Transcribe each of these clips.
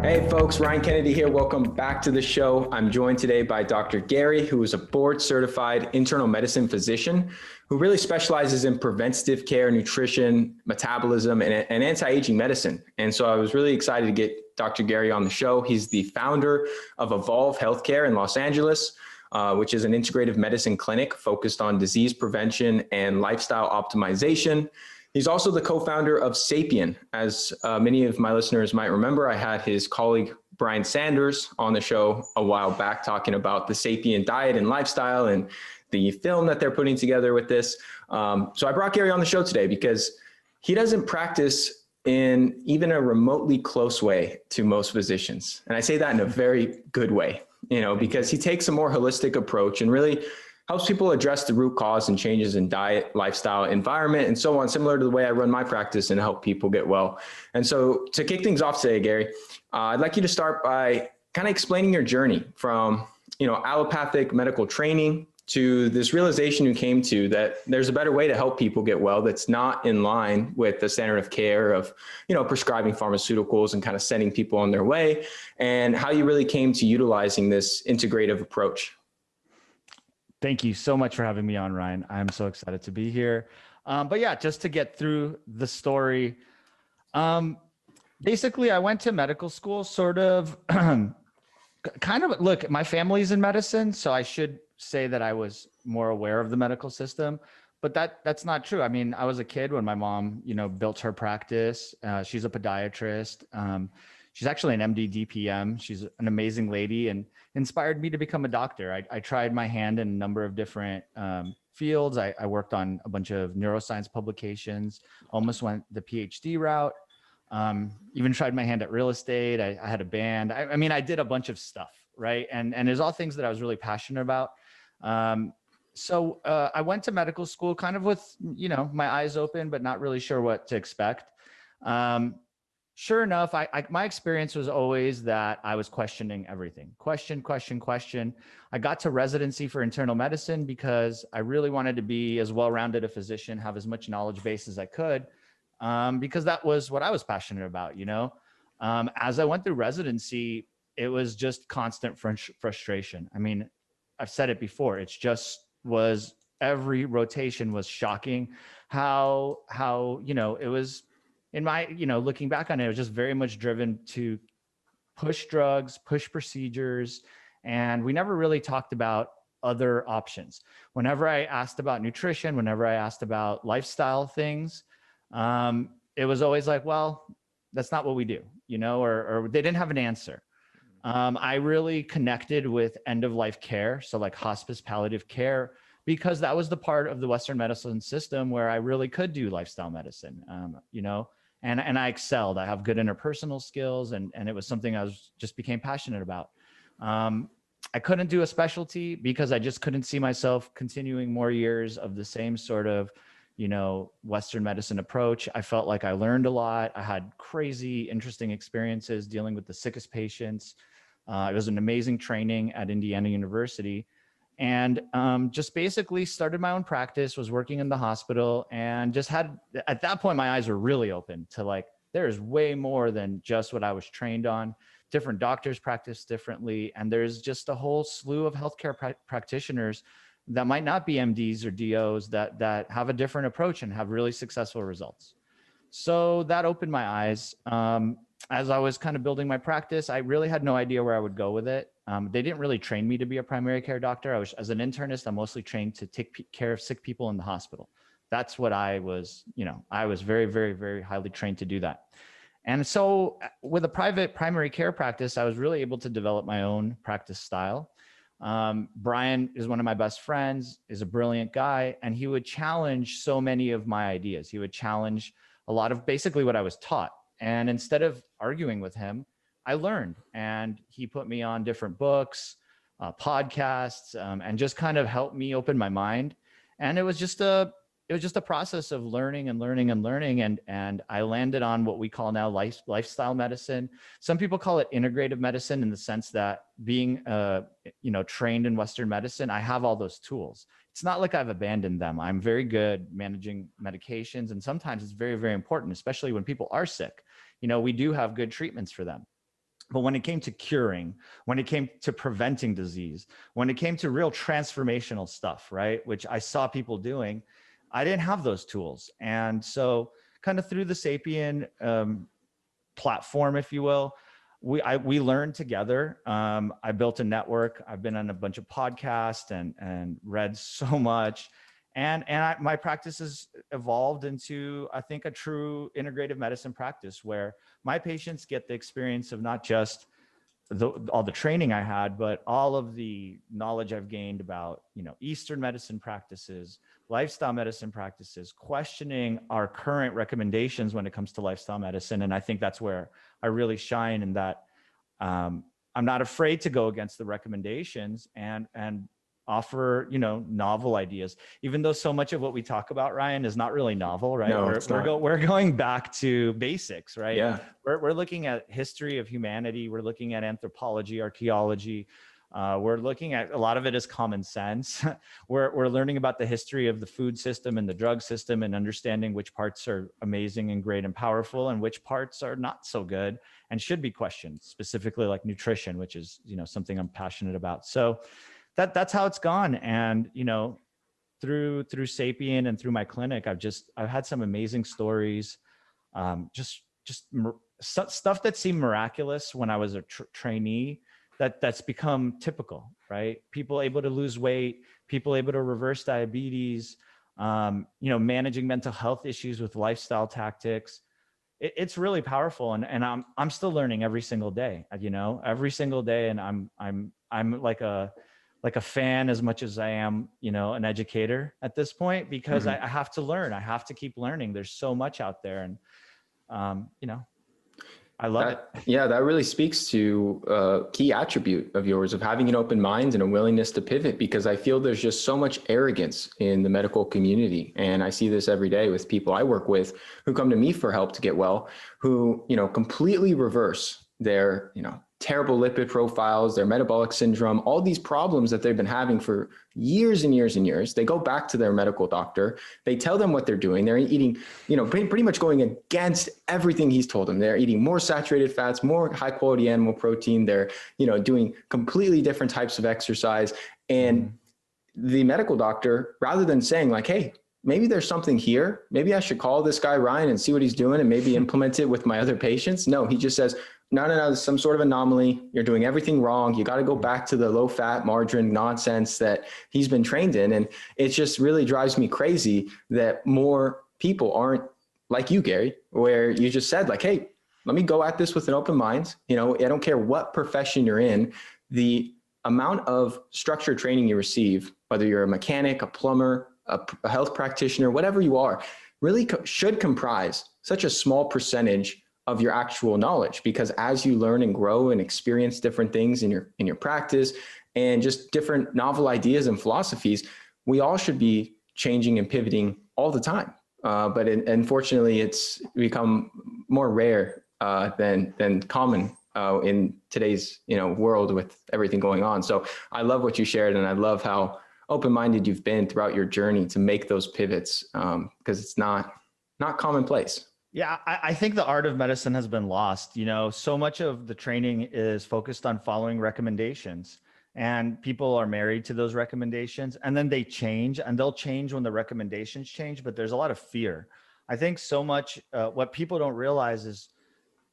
Hey folks, Ryan Kennedy here. Welcome back to the show. I'm joined today by Dr. Gary, who is a board certified internal medicine physician who really specializes in preventative care, nutrition, metabolism, and anti-aging medicine. And so I was really excited to get Dr. Gary on the show. He's the founder of Evolve Healthcare in Los Angeles, which is an integrative medicine clinic focused on disease prevention and lifestyle optimization. He's also the co-founder of Sapien. As many of my listeners might remember, I had his colleague Brian Sanders on the show a while back talking about the Sapien diet and lifestyle and the film that they're putting together with this. So I brought Gary on the show today because he doesn't practice in even a remotely close way to most physicians. And I say that in a very good way, because he takes a more holistic approach and really helps people address the root cause and changes in diet, lifestyle, environment, and so on, similar to the way I run my practice and help people get well. And so to kick things off today, Gary, I'd like you to start by kind of explaining your journey from, allopathic medical training to this realization you came to that there's a better way to help people get well that's not in line with the standard of care of, prescribing pharmaceuticals and kind of sending people on their way, and how you really came to utilizing this integrative approach. Thank you so much for having me on, Ryan. I'm so excited to be here. But yeah, just to get through the story, basically I went to medical school sort of, look, my family's in medicine, so I should say that I was more aware of the medical system, but that's not true. I mean, I was a kid when my mom, built her practice. She's a podiatrist. She's actually an MD DPM. She's an amazing lady and inspired me to become a doctor. I tried my hand in a number of different fields. I worked on a bunch of neuroscience publications, almost went the PhD route, even tried my hand at real estate. I had a band. I mean, I did a bunch of stuff, right? And there's all things that I was really passionate about. So I went to medical school kind of with, my eyes open, but not really sure what to expect. Sure enough, my experience was always that I was questioning everything. Question. I got to residency for internal medicine because I really wanted to be as well-rounded a physician, have as much knowledge base as I could, because that was what I was passionate about, As I went through residency, it was just constant frustration. I mean, I've said it before, every rotation was shocking how, it was, in my, looking back on it, it was just very much driven to push drugs, push procedures, and we never really talked about other options. Whenever I asked about nutrition, whenever I asked about lifestyle things, it was always like, well, that's not what we do, or they didn't have an answer. I really connected with end-of-life care, so like hospice palliative care, because that was the part of the Western medicine system where I really could do lifestyle medicine, And I excelled. I have good interpersonal skills, and it was something I just became passionate about. I couldn't do a specialty because I just couldn't see myself continuing more years of the same sort of, Western medicine approach. I felt like I learned a lot. I had crazy, interesting experiences dealing with the sickest patients. It was an amazing training at Indiana University. And just basically started my own practice, was working in the hospital, and just had, at that point, my eyes were really open to like, there's way more than just what I was trained on. Different doctors practice differently. And there's just a whole slew of healthcare practitioners that might not be MDs or DOs that have a different approach and have really successful results. So that opened my eyes. As I was kind of building my practice, I really had no idea where I would go with it. They didn't really train me to be a primary care doctor. As an internist, I'm mostly trained to take care of sick people in the hospital. That's what I was, I was very, very, very highly trained to do that. And so with a private primary care practice, I was really able to develop my own practice style. Brian is one of my best friends, is a brilliant guy, and he would challenge so many of my ideas. He would challenge a lot of basically what I was taught. And instead of arguing with him, I learned, and he put me on different books, podcasts, and just kind of helped me open my mind. And it was just a process of learning and learning and learning. And I landed on what we call now lifestyle medicine. Some people call it integrative medicine in the sense that being, trained in Western medicine, I have all those tools. It's not like I've abandoned them. I'm very good managing medications. And sometimes it's very, very important, especially when people are sick. We do have good treatments for them. But when it came to curing, when it came to preventing disease, when it came to real transformational stuff, right, which I saw people doing, I didn't have those tools. And so kind of through the Sapien platform, if you will, we learned together. I built a network. I've been on a bunch of podcasts and read so much. And my practice has evolved into, I think, a true integrative medicine practice where my patients get the experience of not just all the training I had, but all of the knowledge I've gained about, Eastern medicine practices, lifestyle medicine practices, questioning our current recommendations when it comes to lifestyle medicine. And I think that's where I really shine, in that I'm not afraid to go against the recommendations and offer, novel ideas, even though so much of what we talk about, Ryan, is not really novel, right? No, we're going back to basics, right? Yeah. We're looking at history of humanity. We're looking at anthropology, archaeology. We're looking at, a lot of it is common sense. We're learning about the history of the food system and the drug system, and understanding which parts are amazing and great and powerful and which parts are not so good and should be questioned, specifically like nutrition, which is, something I'm passionate about. So that's how it's gone. And, through Sapien and through my clinic, I've had some amazing stories. Stuff that seemed miraculous when I was a trainee, that's become typical, right? People able to lose weight, people able to reverse diabetes, managing mental health issues with lifestyle tactics. It's really powerful. And I'm still learning every single day, every single day. And I'm like a fan as much as I am, an educator at this point, because I have to learn. I have to keep learning. There's so much out there. And, I love it. Yeah, that really speaks to a key attribute of yours, of having an open mind and a willingness to pivot, because I feel there's just so much arrogance in the medical community. And I see this every day with people I work with who come to me for help to get well, who, completely reverse their, terrible lipid profiles, their metabolic syndrome, all these problems that they've been having for years and years and years. They go back to their medical doctor. They tell them what they're doing. They're eating, pretty much going against everything he's told them. They're eating more saturated fats, more high quality animal protein. They're, doing completely different types of exercise. And the medical doctor, rather than saying like, hey, maybe there's something here, maybe I should call this guy Ryan and see what he's doing and maybe implement it with my other patients. No, he just says, no, there's some sort of anomaly. You're doing everything wrong. You got to go back to the low fat margarine nonsense that he's been trained in. And it just really drives me crazy that more people aren't like you, Gary, where you just said like, hey, let me go at this with an open mind. I don't care what profession you're in, the amount of structured training you receive, whether you're a mechanic, a plumber, a health practitioner, whatever you are, really should comprise such a small percentage of your actual knowledge, because as you learn and grow and experience different things in your practice and just different novel ideas and philosophies, we all should be changing and pivoting all the time. But unfortunately, it's become more rare than common in today's world with everything going on. So I love what you shared, and I love how open-minded you've been throughout your journey to make those pivots, because it's not commonplace. Yeah, I think the art of medicine has been lost. So much of the training is focused on following recommendations, and people are married to those recommendations, and then they change, and they'll change when the recommendations change. But there's a lot of fear. I think so much what people don't realize is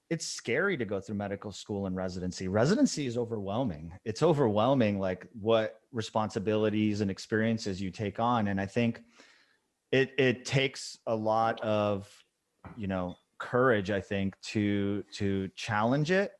it's scary to go through medical school and residency. Residency is overwhelming. It's overwhelming, like what responsibilities and experiences you take on. And I think it takes a lot of courage, I think, to challenge it.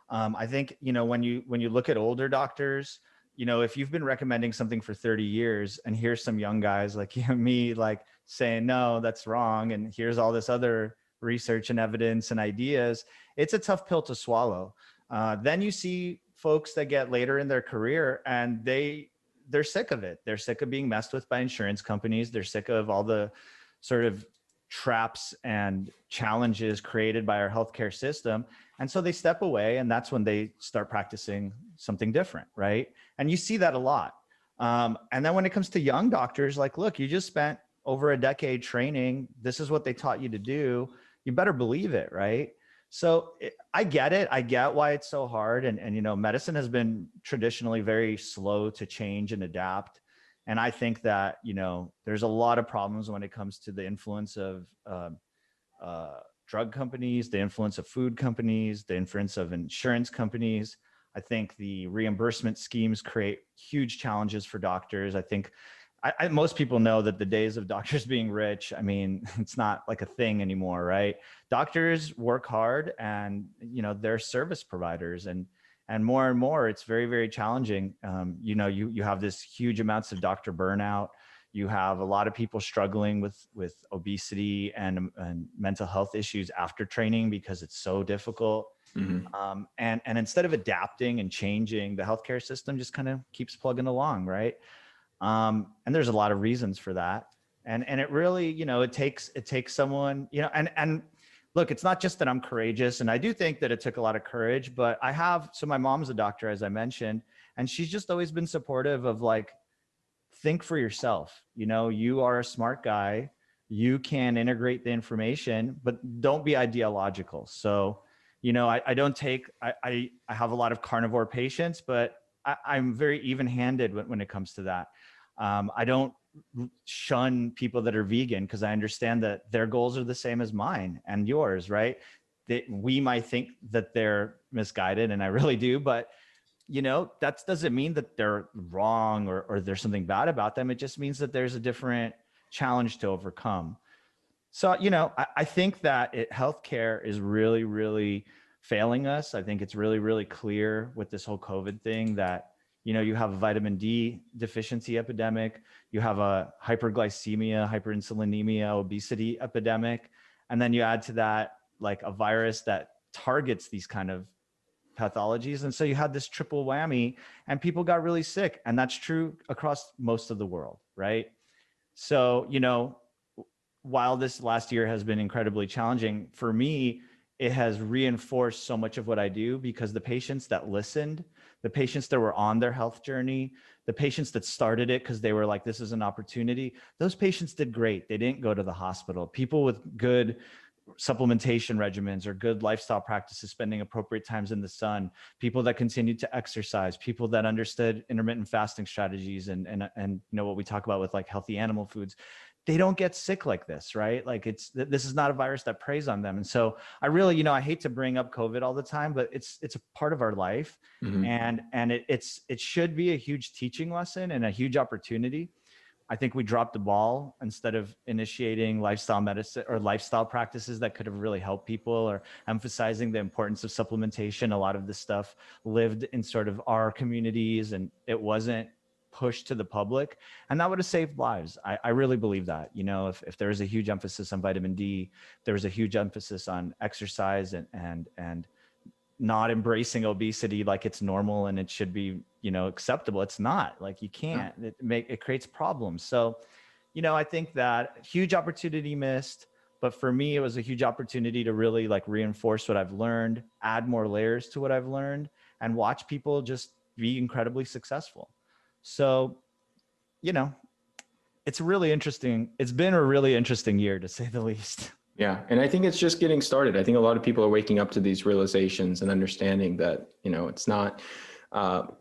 I think, when you look at older doctors, if you've been recommending something for 30 years and here's some young guys like you and me, like saying, no, that's wrong, and here's all this other research and evidence and ideas, it's a tough pill to swallow. Then you see folks that get later in their career and they're sick of it. They're sick of being messed with by insurance companies. They're sick of all the sort of traps and challenges created by our healthcare system. And so they step away, and that's when they start practicing something different, right? And you see that a lot. And then when it comes to young doctors, like, look, you just spent over a decade training. This is what they taught you to do. You better believe it, right? So I get it. I get why it's so hard. And, you know, medicine has been traditionally very slow to change and adapt. And I think that, you know, there's a lot of problems when it comes to the influence of drug companies, the influence of food companies, the influence of insurance companies. I think the reimbursement schemes create huge challenges for doctors. I think most people know that the days of doctors being rich, I mean, it's not like a thing anymore, right? Doctors work hard, and, you know, they're service providers, and more, it's very, very challenging. You know, you have this huge amounts of doctor burnout. You have a lot of people struggling with obesity and mental health issues after training because it's so difficult. And instead of adapting and changing, the healthcare system just kind of keeps plugging along, right? And there's a lot of reasons for that. And it really, you know, it takes someone, you know, and look, it's not just that I'm courageous, and I do think that it took a lot of courage, but so my mom's a doctor, as I mentioned, and she's just always been supportive of, like, think for yourself. You know, you are a smart guy, you can integrate the information, but don't be ideological. So, you know, I have a lot of carnivore patients, but I'm very even-handed when it comes to that. I don't shun people that are vegan because I understand that their goals are the same as mine and yours, right? We might think that they're misguided, and I really do, but, you know, that doesn't mean that they're wrong or there's something bad about them. It just means that there's a different challenge to overcome. So, you know, I think that healthcare is really, really failing us. I think it's really, really clear with this whole COVID thing that, you know, you have a vitamin D deficiency epidemic, you have a hyperglycemia, hyperinsulinemia, obesity epidemic, and then you add to that, like, a virus that targets these kind of pathologies. And so you had this triple whammy, and people got really sick. And that's true across most of the world, right? So, you know, while this last year has been incredibly challenging for me, it has reinforced so much of what I do, because the patients that listened, the patients that were on their health journey, the patients that started it because they were like, this is an opportunity, those patients did great. They didn't go to the hospital. People with good supplementation regimens or good lifestyle practices, spending appropriate times in the sun, people that continued to exercise, people that understood intermittent fasting strategies and you know, what we talk about with, like, healthy animal foods, they don't get sick like this, right? Like, this is not a virus that preys on them. And so I really, you know, I hate to bring up COVID all the time, but it's a part of our life. And it should be a huge teaching lesson and a huge opportunity. I think we dropped the ball instead of initiating lifestyle medicine or lifestyle practices that could have really helped people, or emphasizing the importance of supplementation. A lot of this stuff lived in sort of our communities, and it wasn't pushed to the public, and that would have saved lives. I really believe that. You know, if there was a huge emphasis on vitamin D, there was a huge emphasis on exercise and not embracing obesity like it's normal and it should be, you know, acceptable. It's not. Like, you can't. It creates problems. So, you know, I think that huge opportunity missed, but for me, it was a huge opportunity to really, like, reinforce what I've learned, add more layers to what I've learned, and watch people just be incredibly successful. So, you know, it's really interesting. It's been a really interesting year, to say the least. Yeah. And I think it's just getting started. I think a lot of people are waking up to these realizations and understanding that, you know, it's not,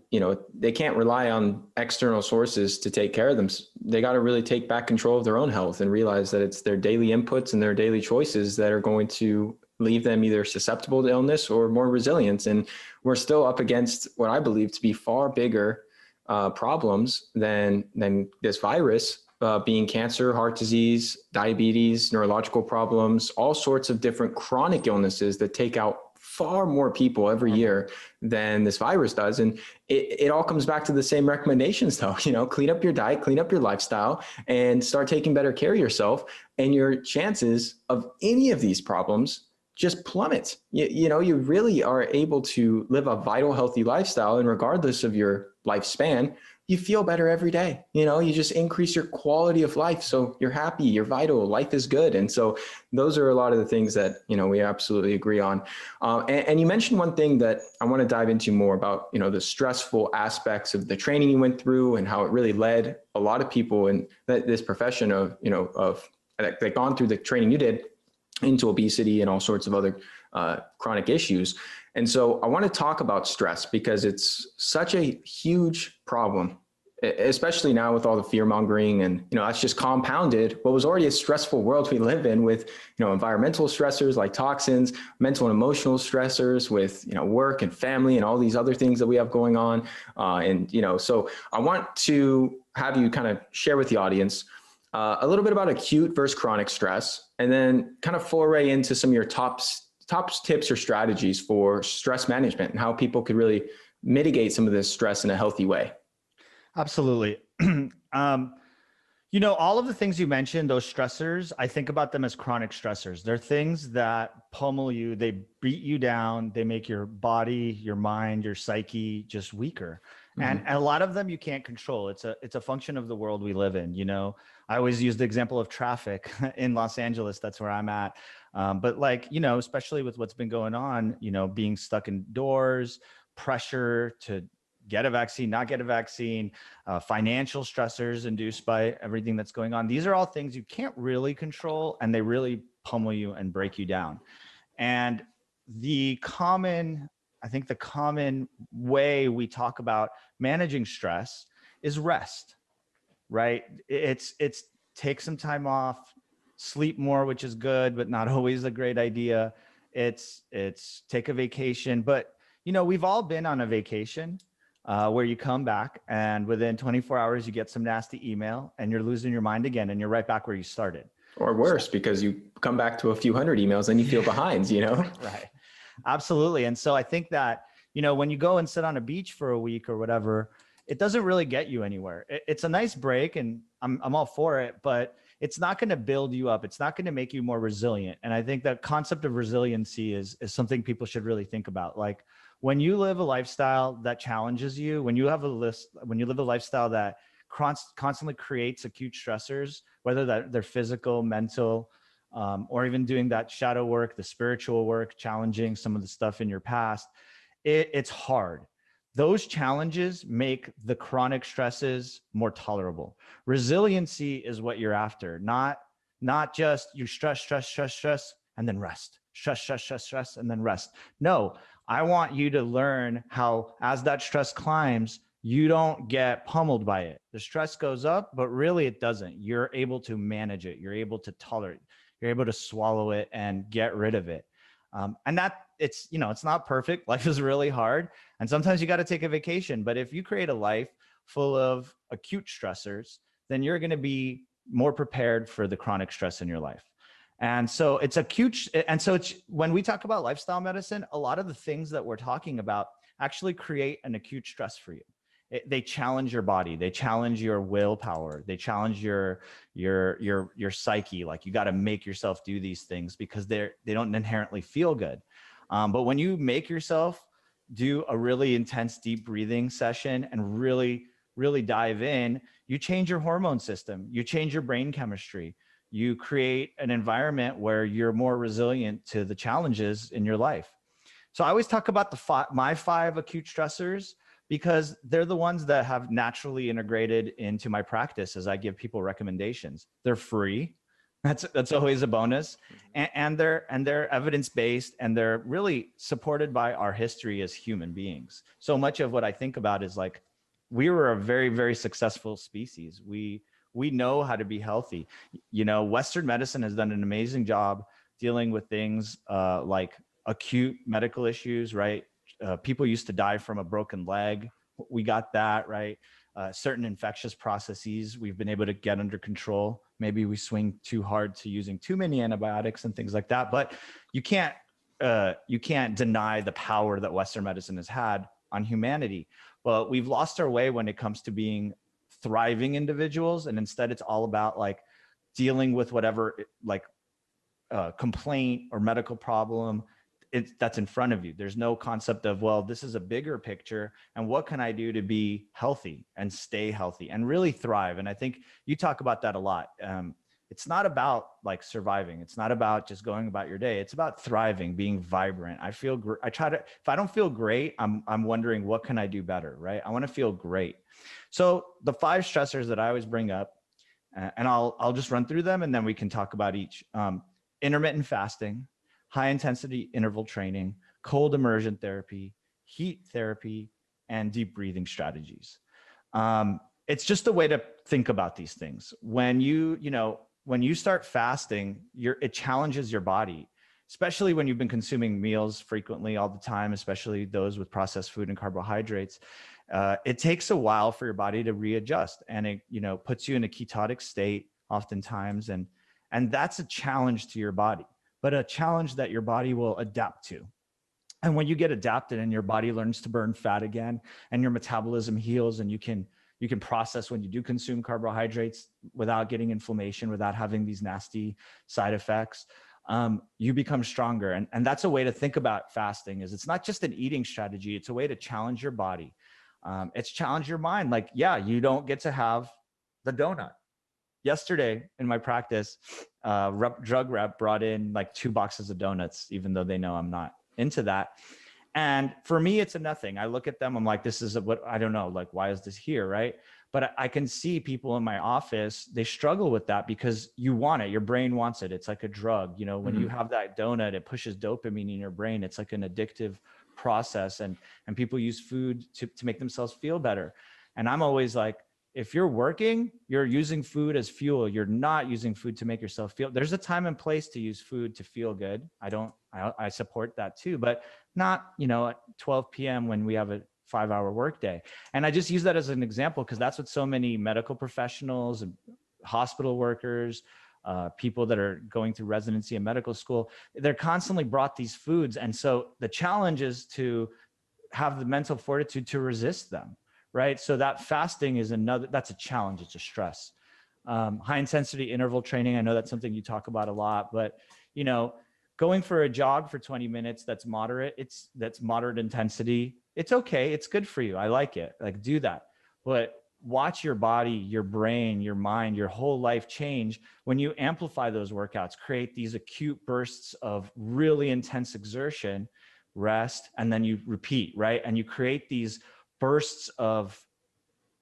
you know, they can't rely on external sources to take care of them. They got to really take back control of their own health and realize that it's their daily inputs and their daily choices that are going to leave them either susceptible to illness or more resilient. And we're still up against what I believe to be far bigger problems than this virus. Being cancer, heart disease, diabetes, neurological problems, all sorts of different chronic illnesses that take out far more people every year than this virus does. And it all comes back to the same recommendations though, you know, clean up your diet, clean up your lifestyle, and start taking better care of yourself. And your chances of any of these problems just plummet. You know, you really are able to live a vital, healthy lifestyle. And regardless of your lifespan, you feel better every day. You know, you just increase your quality of life. So you're happy, you're vital, life is good. And so those are a lot of the things that, you know, we absolutely agree on. And you mentioned one thing that I want to dive into more about, you know, the stressful aspects of the training you went through and how it really led a lot of people in this profession of, you know, of that gone through the training you did into obesity and all sorts of other chronic issues. And so I want to talk about stress because it's such a huge problem, especially now with all the fear mongering, and that's just compounded what was already a stressful world we live in with environmental stressors like toxins, mental and emotional stressors with work and family and all these other things that we have going on. So I want to have you kind of share with the audience a little bit about acute versus chronic stress, and then kind of foray into some of your top tips or strategies for stress management and how people could really mitigate some of this stress in a healthy way. Absolutely. All of the things you mentioned, those stressors, I think about them as chronic stressors. They're things that pummel you, they beat you down, they make your body, your mind, your psyche just weaker. And a lot of them you can't control. It's a function of the world we live in. I always use the example of traffic in Los Angeles. That's where I'm at. But especially with what's been going on, being stuck indoors, pressure to get a vaccine, not get a vaccine, financial stressors induced by everything that's going on. These are all things you can't really control, and they really pummel you and break you down. And the common way we talk about managing stress is rest, right? It's take some time off, sleep more, which is good, but not always a great idea. It's take a vacation. But, we've all been on a vacation where you come back and within 24 hours, you get some nasty email and you're losing your mind again and you're right back where you started. Or worse, because you come back to a few hundred emails and you feel behind, Right. Absolutely. And so I think that, when you go and sit on a beach for a week or whatever, it doesn't really get you anywhere. It's a nice break and I'm all for it, but it's not going to build you up. It's not going to make you more resilient. And I think that concept of resiliency is something people should really think about. Like when you live a lifestyle that challenges you, when you live a lifestyle that constantly creates acute stressors, whether that they're physical, mental, or even doing that shadow work, the spiritual work, challenging some of the stuff in your past, it's hard. Those challenges make the chronic stresses more tolerable. Resiliency is what you're after, not just you stress, and then rest. Stress, and then rest. No, I want you to learn how, as that stress climbs, you don't get pummeled by it. The stress goes up, but really it doesn't. You're able to manage it. You're able to tolerate it. You're able to swallow it and get rid of it. And that it's not perfect. Life is really hard. And sometimes you got to take a vacation. But if you create a life full of acute stressors, then you're going to be more prepared for the chronic stress in your life. And so it's acute. And so when we talk about lifestyle medicine, a lot of the things that we're talking about actually create an acute stress for you. They challenge your body. They challenge your willpower. They challenge your psyche. Like you got to make yourself do these things because they don't inherently feel good. But when you make yourself do a really intense deep breathing session and really, really dive in, you change your hormone system. You change your brain chemistry. You create an environment where you're more resilient to the challenges in your life. So I always talk about my 5 acute stressors, because they're the ones that have naturally integrated into my practice as I give people recommendations. They're free. That's always a bonus. And they're evidence-based, and they're really supported by our history as human beings. So much of what I think about is like, we were a very, very successful species. We know how to be healthy. Western medicine has done an amazing job dealing with things like acute medical issues, right? People used to die from a broken leg. We got that, right? Certain infectious processes we've been able to get under control. Maybe we swing too hard to using too many antibiotics and things like that. But you can't deny the power that Western medicine has had on humanity. But we've lost our way when it comes to being thriving individuals. And instead it's all about like dealing with whatever complaint or medical problem that's in front of you. There's no concept of, well, this is a bigger picture and what can I do to be healthy and stay healthy and really thrive? And I think you talk about that a lot. It's not about like surviving. It's not about just going about your day. It's about thriving, being vibrant. if I don't feel great, I'm wondering what can I do better, right? I want to feel great. So the 5 stressors that I always bring up, and I'll just run through them and then we can talk about each. intermittent fasting, high intensity interval training, cold immersion therapy, heat therapy, and deep breathing strategies. It's just a way to think about these things. When when you start fasting, it challenges your body, especially when you've been consuming meals frequently all the time, especially those with processed food and carbohydrates. It takes a while for your body to readjust, and it, puts you in a ketotic state oftentimes. And that's a challenge to your body, but a challenge that your body will adapt to. And when you get adapted and your body learns to burn fat again, and your metabolism heals, and you can process when you do consume carbohydrates without getting inflammation, without having these nasty side effects, you become stronger. And that's a way to think about fasting. Is it's not just an eating strategy. It's a way to challenge your body. It's challenge your mind. Like, yeah, you don't get to have the donut. Yesterday in my practice, drug rep brought in like 2 boxes of donuts, even though they know I'm not into that. And for me, it's a nothing. I look at them, I'm like, this is what, I don't know, like, why is this here, right? But I can see people in my office, they struggle with that because you want it. Your brain wants it. It's like a drug. When you have that donut, it pushes dopamine in your brain. It's like an addictive process. And people use food to make themselves feel better. And I'm always like, if you're working, you're using food as fuel. You're not using food to make yourself feel. There's a time and place to use food to feel good. I support that too, but not, at 12 p.m. when we have a 5-hour workday. And I just use that as an example because that's what so many medical professionals and hospital workers, people that are going through residency and medical school, they're constantly brought these foods. And so the challenge is to have the mental fortitude to resist them. Right. So that fasting is that's a challenge. It's a stress. High intensity interval training. I know that's something you talk about a lot, but, going for a jog for 20 minutes, that's moderate. That's moderate intensity. It's okay. It's good for you. I like it. Like, do that. But watch your body, your brain, your mind, your whole life change when you amplify those workouts, create these acute bursts of really intense exertion, rest, and then you repeat, right? And you create these bursts of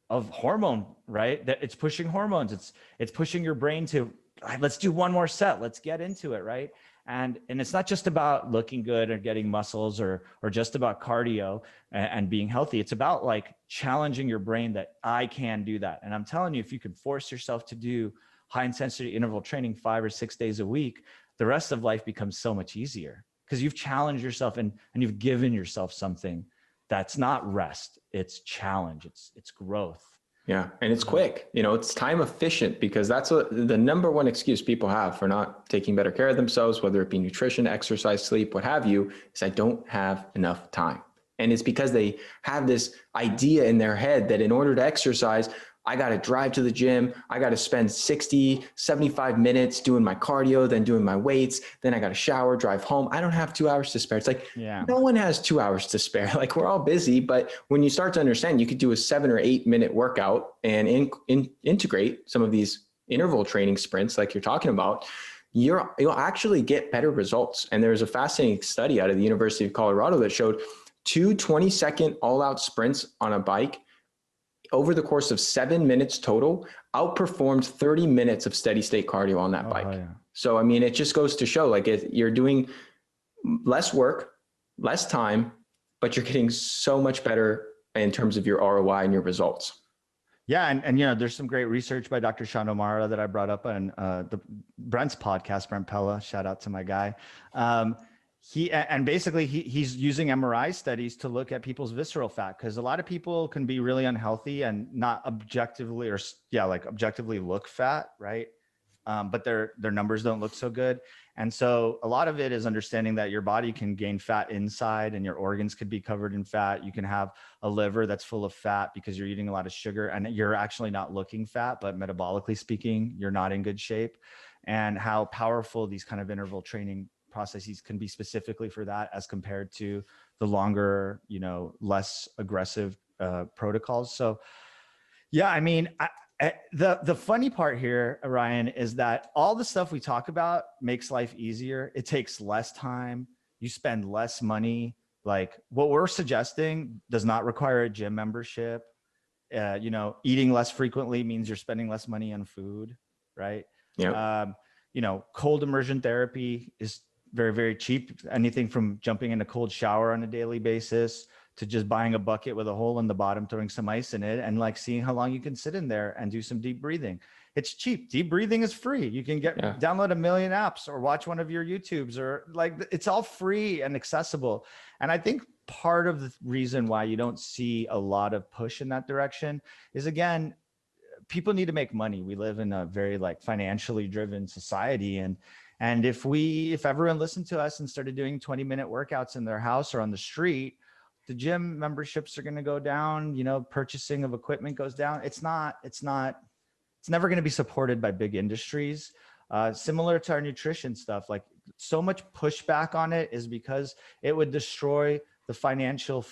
hormone, right? That it's pushing hormones. It's pushing your brain to, let's do one more set. Let's get into it, right? And it's not just about looking good or getting muscles or just about cardio and being healthy. It's about like challenging your brain that I can do that. And I'm telling you, if you can force yourself to do high intensity interval training 5 or 6 days a week, the rest of life becomes so much easier because you've challenged yourself and you've given yourself something that's not rest. It's challenge. It's growth. Yeah. And it's quick, it's time efficient, because that's the number one excuse people have for not taking better care of themselves, whether it be nutrition, exercise, sleep, what have you, is I don't have enough time. And it's because they have this idea in their head that in order to exercise, I got to drive to the gym. I got to spend 60, 75 minutes doing my cardio, then doing my weights. Then I got to shower, drive home. I don't have 2 hours to spare. It's like, no one has 2 hours to spare. Like, we're all busy. But when you start to understand, you could do a 7 or 8 minute workout and integrate some of these interval training sprints like you're talking about, you'll actually get better results. And there's a fascinating study out of the University of Colorado that showed 2 20-second all-out sprints on a bike over the course of 7 minutes total outperformed 30 minutes of steady state cardio on that bike. Yeah. So, I mean, it just goes to show, like, you're doing less work, less time, but you're getting so much better in terms of your ROI and your results. Yeah. And there's some great research by Dr. Sean O'Mara that I brought up on Brent's podcast, Brent Pella, shout out to my guy. He's using MRI studies to look at people's visceral fat, because a lot of people can be really unhealthy and not objectively objectively look fat, right? But their numbers don't look so good. And so a lot of it is understanding that your body can gain fat inside and your organs could be covered in fat. You can have a liver that's full of fat because you're eating a lot of sugar and you're actually not looking fat, but metabolically speaking, you're not in good shape. And how powerful these kind of interval training processes can be specifically for that, as compared to the longer, less aggressive protocols. So, yeah, I mean, the funny part here, Ryan, is that all the stuff we talk about makes life easier. It takes less time. You spend less money. Like, what we're suggesting does not require a gym membership. Eating less frequently means you're spending less money on food, right? Yeah. cold immersion therapy is very, very cheap. Anything from jumping in a cold shower on a daily basis to just buying a bucket with a hole in the bottom, throwing some ice in it, and like seeing how long you can sit in there and do some deep breathing. It's cheap. Deep breathing is free. You can download a million apps or watch one of your YouTubes, or like, it's all free and accessible. And I think part of the reason why you don't see a lot of push in that direction is, again, people need to make money. We live in a very like financially driven society. And if everyone listened to us and started doing 20-minute workouts in their house or on the street, the gym memberships are going to go down, purchasing of equipment goes down. It's never going to be supported by big industries. Similar to our nutrition stuff, like so much pushback on it is because it would destroy the financial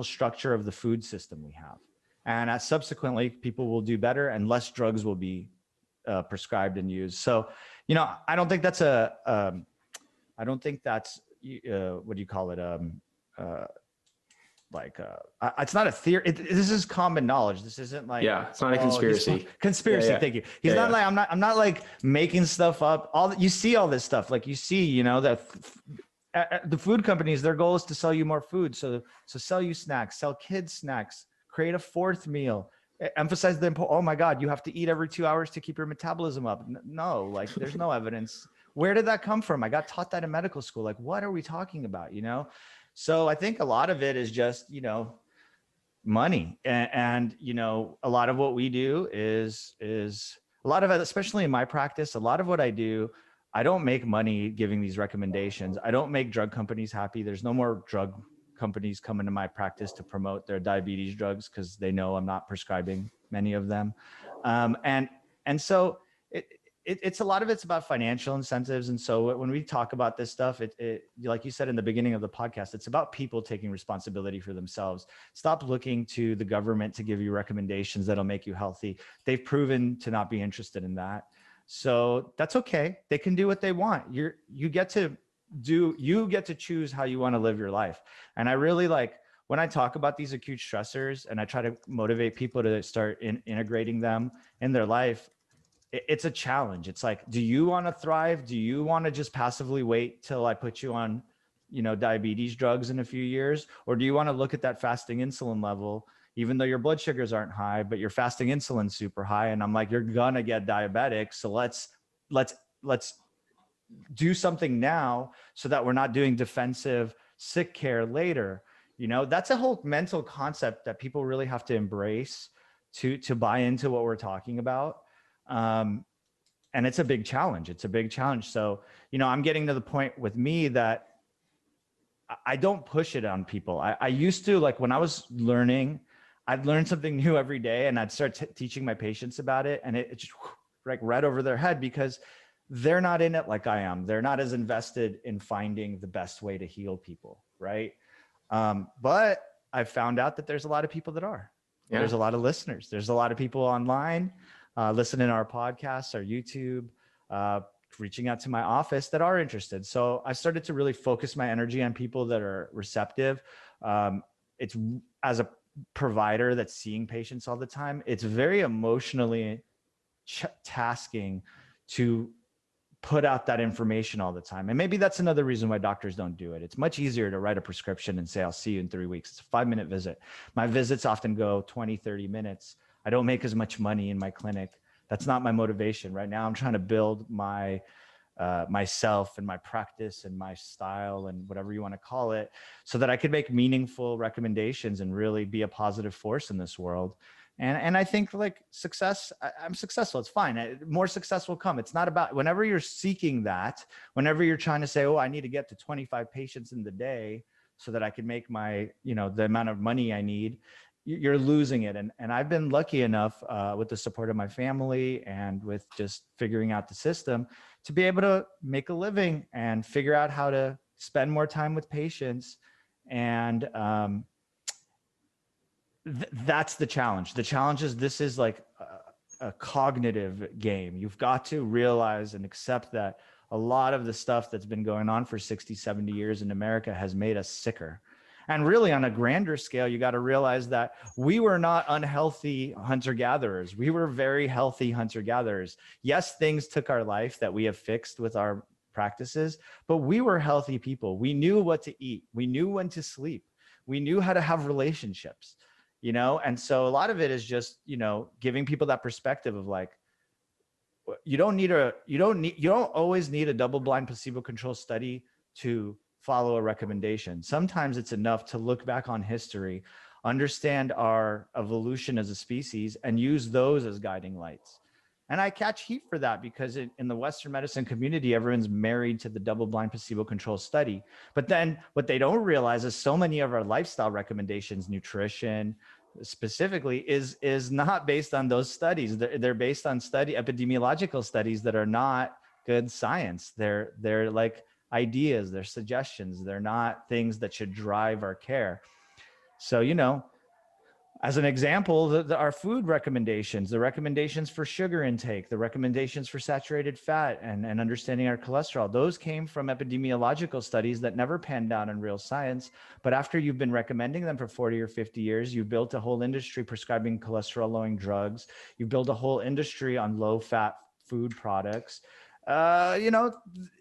structure of the food system we have. And subsequently, people will do better and less drugs will be prescribed and used. So, I don't think that's what do you call it? It's not a theory. This is common knowledge. This isn't like, it's not a conspiracy. Conspiracy. Thank you. He's not like, I'm not like making stuff up. You see all this stuff. Like you see, that the food companies, their goal is to sell you more food. So sell you snacks, sell kids snacks, create a fourth meal, emphasize the oh my God, you have to eat every 2 hours to keep your metabolism up. No, like there's no evidence. Where did that come from? I got taught that in medical school. Like, what are we talking about? So I think a lot of it is just, money. And a lot of what we do is a lot of it, especially in my practice, a lot of what I do, I don't make money giving these recommendations. I don't make drug companies happy. There's no more drug companies come into my practice to promote their diabetes drugs because they know I'm not prescribing many of them. And so it's a lot of it's about financial incentives. And so when we talk about this stuff, it like you said in the beginning of the podcast, it's about people taking responsibility for themselves. Stop looking to the government to give you recommendations that'll make you healthy. They've proven to not be interested in that. So that's okay. They can do what they want. You get to choose how you want to live your life. And I really like when I talk about these acute stressors and I try to motivate people to start integrating them in their life. It's a challenge. It's like, do you want to thrive? Do you want to just passively wait till I put you on, diabetes drugs in a few years? Or do you want to look at that fasting insulin level, even though your blood sugars aren't high, but your fasting insulin's super high? And I'm like, you're gonna get diabetic. So let's do something now so that we're not doing defensive sick care later. That's a whole mental concept that people really have to embrace to buy into what we're talking about. And it's a big challenge. So, I'm getting to the point with me that I don't push it on people. I used to, like when I was learning, I'd learn something new every day and I'd start teaching my patients about it. And it just like right over their head because they're not in it like I am. They're not as invested in finding the best way to heal people. Right. But I've found out that there's a lot of people that are. Yeah. There's a lot of listeners. There's a lot of people online listening to our podcasts, our YouTube, reaching out to my office that are interested. So I started to really focus my energy on people that are receptive. It's as a provider that's seeing patients all the time, it's very emotionally tasking to put out that information all the time. And maybe that's another reason why doctors don't do it. It's much easier to write a prescription and say, I'll see you in 3 weeks. It's a 5-minute visit. My visits often go 20, 30 minutes. I don't make as much money in my clinic. That's not my motivation. Right now, I'm trying to build my myself and my practice and my style and whatever you want to call it so that I could make meaningful recommendations and really be a positive force in this world. And I think like success, I'm successful. It's fine. More success will come. It's not about whenever you're seeking that, whenever you're trying to say, oh, I need to get to 25 patients in the day so that I can make my, the amount of money I need, you're losing it. And I've been lucky enough with the support of my family and with just figuring out the system to be able to make a living and figure out how to spend more time with patients. And that's the challenge. The challenge is this is like a cognitive game. You've got to realize and accept that a lot of the stuff that's been going on for 60, 70 years in America has made us sicker. And really on a grander scale, you got to realize that we were not unhealthy hunter-gatherers. We were very healthy hunter-gatherers. Yes, things took our life that we have fixed with our practices, but we were healthy people. We knew what to eat. We knew when to sleep. We knew how to have relationships, you know? And so a lot of it is just, you know, giving people that perspective of like, you don't always need a double-blind placebo-controlled study to follow a recommendation. Sometimes it's enough to look back on history, understand our evolution as a species, and use those as guiding lights. And I catch heat for that because in the Western medicine community, everyone's married to the double-blind placebo-controlled study. But then what they don't realize is so many of our lifestyle recommendations, nutrition, specifically is not based on those studies. They're based on epidemiological studies that are not good science. They're like ideas, they're suggestions. They're not things that should drive our care. So, you know, as an example, our food recommendations, the recommendations for sugar intake, the recommendations for saturated fat and understanding our cholesterol, those came from epidemiological studies that never panned out in real science. But after you've been recommending them for 40 or 50 years, you've built a whole industry prescribing cholesterol-lowering drugs. You've built a whole industry on low-fat food products. You know,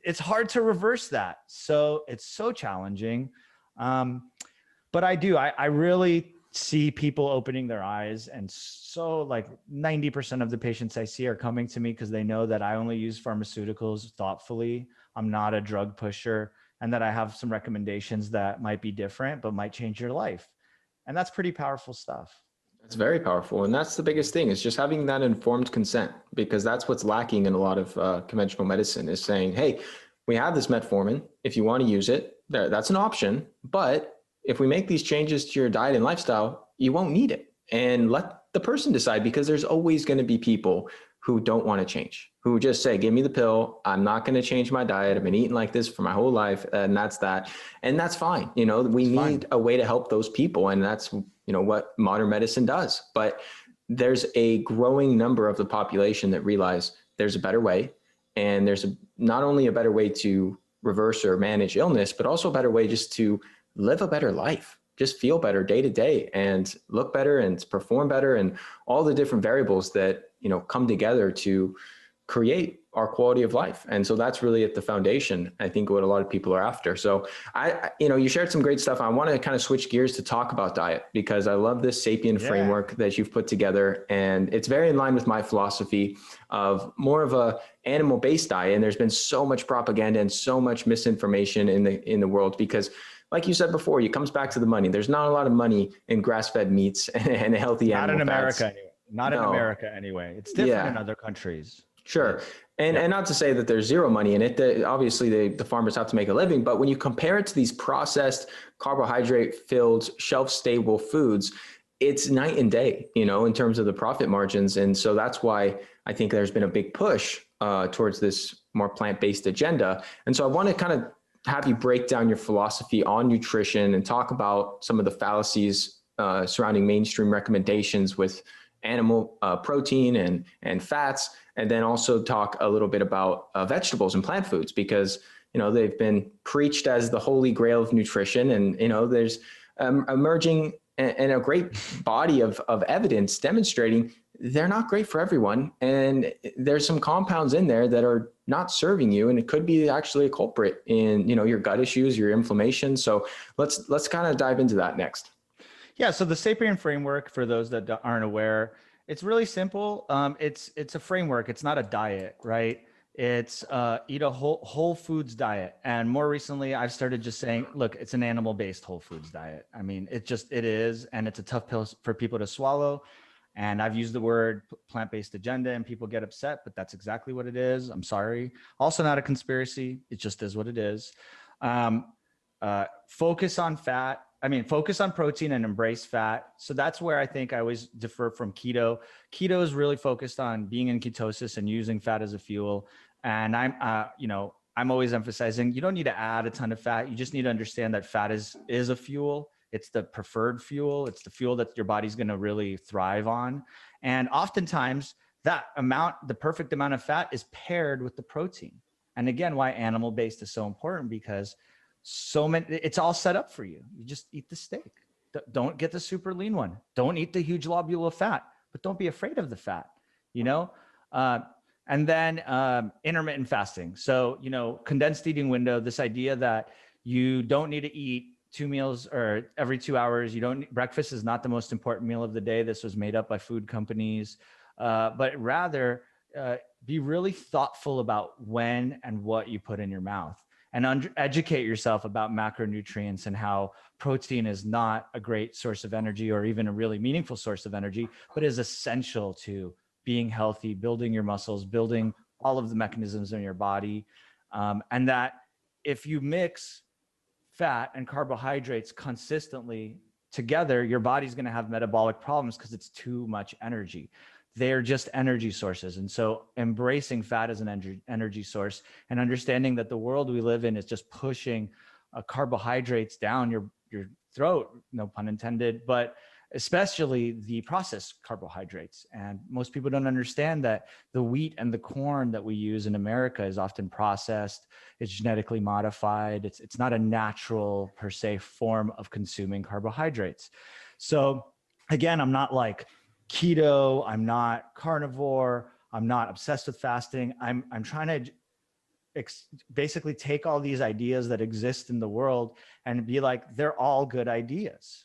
it's hard to reverse that. So it's so challenging. But I really see people opening their eyes. And so like 90% of the patients I see are coming to me because they know that I only use pharmaceuticals thoughtfully. I'm not a drug pusher, and that I have some recommendations that might be different, but might change your life. And that's pretty powerful stuff. It's very powerful. And that's the biggest thing, is just having that informed consent, because that's what's lacking in a lot of conventional medicine, is saying, hey, we have this metformin. If you want to use it, that's an option. But if we make these changes to your diet and lifestyle, you won't need it. And let the person decide, because there's always going to be people who don't want to change, who just say, give me the pill. I'm not going to change my diet. I've been eating like this for my whole life. And that's that. And that's fine. You know, we need a way to help those people. And that's, you know, what modern medicine does. But there's a growing number of the population that realize there's a better way. And there's not only a better way to reverse or manage illness, but also a better way just to live a better life, just feel better day to day and look better and perform better, and all the different variables that, you know, come together to create our quality of life. And so that's really at the foundation, I think, what a lot of people are after. So you know, you shared some great stuff. I want to kind of switch gears to talk about diet, because I love this Sapien framework that you've put together. And it's very in line with my philosophy of more of a animal-based diet. And there's been so much propaganda and so much misinformation in the world, because like you said before, it comes back to the money. There's not a lot of money in grass-fed meats and healthy animal fats. Not in America anyway. It's different in other countries. Sure. And not to say that there's zero money in it. Obviously, the farmers have to make a living. But when you compare it to these processed, carbohydrate-filled, shelf-stable foods, it's night and day, you know, in terms of the profit margins. And so that's why I think there's been a big push towards this more plant-based agenda. And so I want to kind of have you break down your philosophy on nutrition and talk about some of the fallacies surrounding mainstream recommendations with animal protein and fats, and then also talk a little bit about vegetables and plant foods, because, you know, they've been preached as the holy grail of nutrition. And, you know, there's emerging and a great body of evidence demonstrating they're not great for everyone. And there's some compounds in there that are not serving you, and it could be actually a culprit in, you know, your gut issues, your inflammation. So let's kind of dive into that next. Yeah. So the Sapien framework, for those that aren't aware, it's really simple. It's a framework. It's not a diet, right? It's eat a whole foods diet. And more recently, I've started just saying, look, it's an animal-based whole foods diet. I mean, it is, and it's a tough pill for people to swallow. And I've used the word plant-based agenda and people get upset, but that's exactly what it is. I'm sorry. Also not a conspiracy. It just is what it is. Focus on fat. Focus on protein and embrace fat. So that's where I think I always differ from keto. Keto is really focused on being in ketosis and using fat as a fuel. And I'm always emphasizing, you don't need to add a ton of fat. You just need to understand that fat is a fuel. It's the preferred fuel. It's the fuel that your body's going to really thrive on. And oftentimes that amount, the perfect amount of fat, is paired with the protein. And again, why animal-based is so important, because so many, it's all set up for you. You just eat the steak. Don't get the super lean one. Don't eat the huge lobule of fat, but don't be afraid of the fat, you know? And then intermittent fasting. So, you know, condensed eating window, this idea that you don't need to eat 2 meals or every 2 hours. Breakfast is not the most important meal of the day. This was made up by food companies, but rather be really thoughtful about when and what you put in your mouth, and educate yourself about macronutrients and how protein is not a great source of energy or even a really meaningful source of energy, but is essential to being healthy, building your muscles, building all of the mechanisms in your body. And that if you mix fat and carbohydrates consistently together, your body's going to have metabolic problems because it's too much energy. They're just energy sources. And so embracing fat as an energy source and understanding that the world we live in is just pushing carbohydrates down your throat, no pun intended, but especially the processed carbohydrates. And most people don't understand that the wheat and the corn that we use in America is often processed. It's genetically modified. It's not a natural per se form of consuming carbohydrates. So again, I'm not like keto, I'm not carnivore, I'm not obsessed with fasting. I'm trying to basically take all these ideas that exist in the world and be like, they're all good ideas.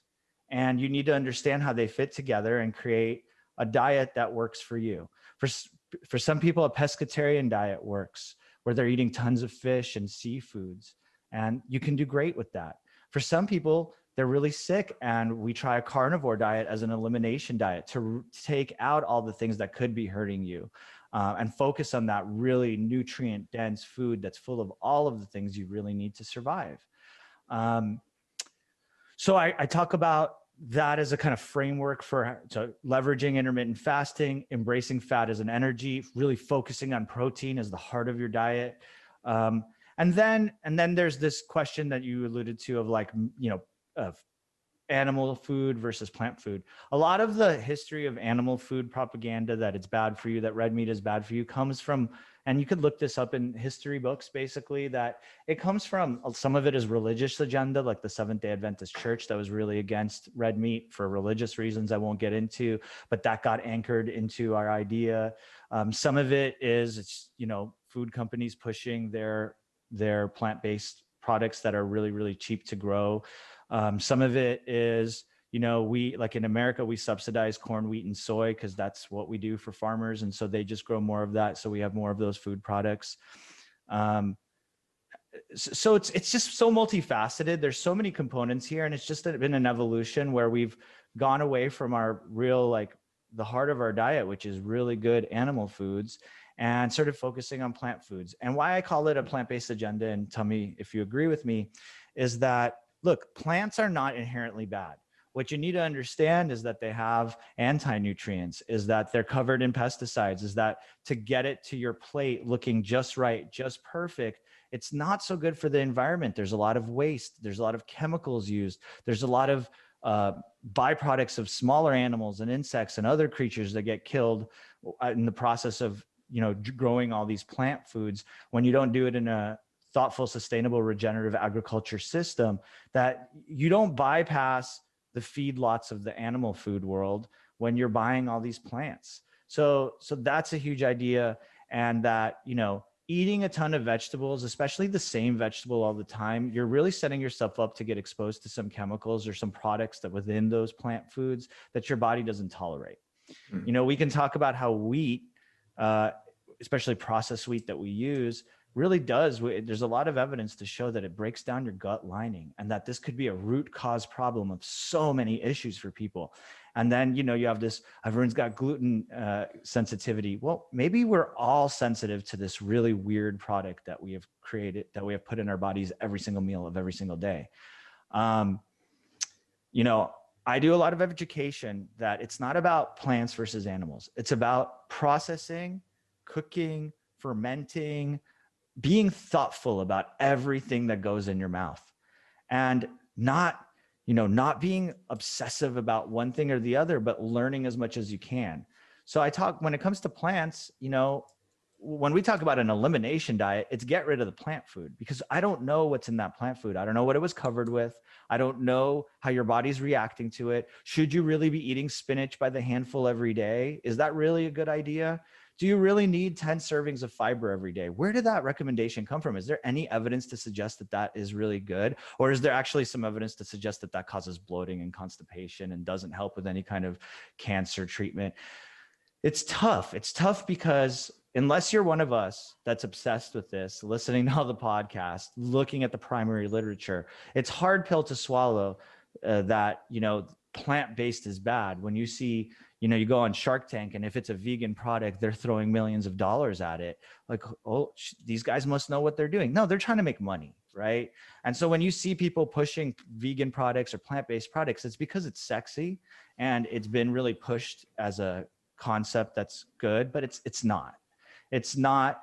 And you need to understand how they fit together and create a diet that works for you. For some people, a pescatarian diet works, where they're eating tons of fish and seafoods, and you can do great with that. For some people, they're really sick, and we try a carnivore diet as an elimination diet to take out all the things that could be hurting you, and focus on that really nutrient-dense food that's full of all of the things you really need to survive. So I talk about that as a kind of framework for leveraging intermittent fasting, embracing fat as an energy, really focusing on protein as the heart of your diet. And then there's this question that you alluded to of like, you know, of animal food versus plant food. A lot of the history of animal food propaganda that it's bad for you, that red meat is bad for you, comes from, and you could look this up in history books, basically, that it comes from, some of it is religious agenda, like the Seventh-day Adventist Church that was really against red meat for religious reasons I won't get into, but that got anchored into our idea. Some of it is, it's, you know, food companies pushing their plant-based products that are really, really cheap to grow. Some of it is, you know, we, like in America, we subsidize corn, wheat, and soy because that's what we do for farmers. And so they just grow more of that. So we have more of those food products. So it's just so multifaceted. There's so many components here. And it's just been an evolution where we've gone away from our real, like the heart of our diet, which is really good animal foods, and started focusing on plant foods. And why I call it a plant-based agenda, and tell me if you agree with me, is that, look, plants are not inherently bad. What you need to understand is that they have anti-nutrients, is that they're covered in pesticides, is that to get it to your plate looking just right, just perfect, it's not so good for the environment. There's a lot of waste. There's a lot of chemicals used. There's a lot of byproducts of smaller animals and insects and other creatures that get killed in the process of, you know, growing all these plant foods when you don't do it in a thoughtful, sustainable, regenerative agriculture system, that you don't bypass the feedlots of the animal food world when you're buying all these plants. So that's a huge idea. And that, you know, eating a ton of vegetables, especially the same vegetable all the time, you're really setting yourself up to get exposed to some chemicals or some products that within those plant foods that your body doesn't tolerate. You know, we can talk about how wheat, especially processed wheat that we use, really does. There's a lot of evidence to show that it breaks down your gut lining, and that this could be a root cause problem of so many issues for people. And then, you know, you have this, everyone's got gluten sensitivity. Well, maybe we're all sensitive to this really weird product that we have created, that we have put in our bodies every single meal of every single day. You know, I do a lot of education that it's not about plants versus animals. It's about processing, cooking, fermenting, being thoughtful about everything that goes in your mouth, and not, you know, not being obsessive about one thing or the other, but learning as much as you can. So I talk, when it comes to plants, you know, when we talk about an elimination diet, it's get rid of the plant food, because I don't know what's in that plant food. I don't know what it was covered with. I don't know how your body's reacting to it. Should you really be eating spinach by the handful every day? Is that really a good idea? Do you really need 10 servings of fiber every day? Where did that recommendation come from? Is there any evidence to suggest that that is really good? Or is there actually some evidence to suggest that that causes bloating and constipation and doesn't help with any kind of cancer treatment? It's tough. It's tough because unless you're one of us that's obsessed with this, listening to all the podcasts, looking at the primary literature, it's hard pill to swallow that, plant-based is bad. When you see, you go on Shark Tank, and if it's a vegan product, they're throwing millions of dollars at it. Like, oh, these guys must know what they're doing. No, they're trying to make money, right? And so when you see people pushing vegan products or plant-based products, it's because it's sexy and it's been really pushed as a concept that's good, but it's not. That's not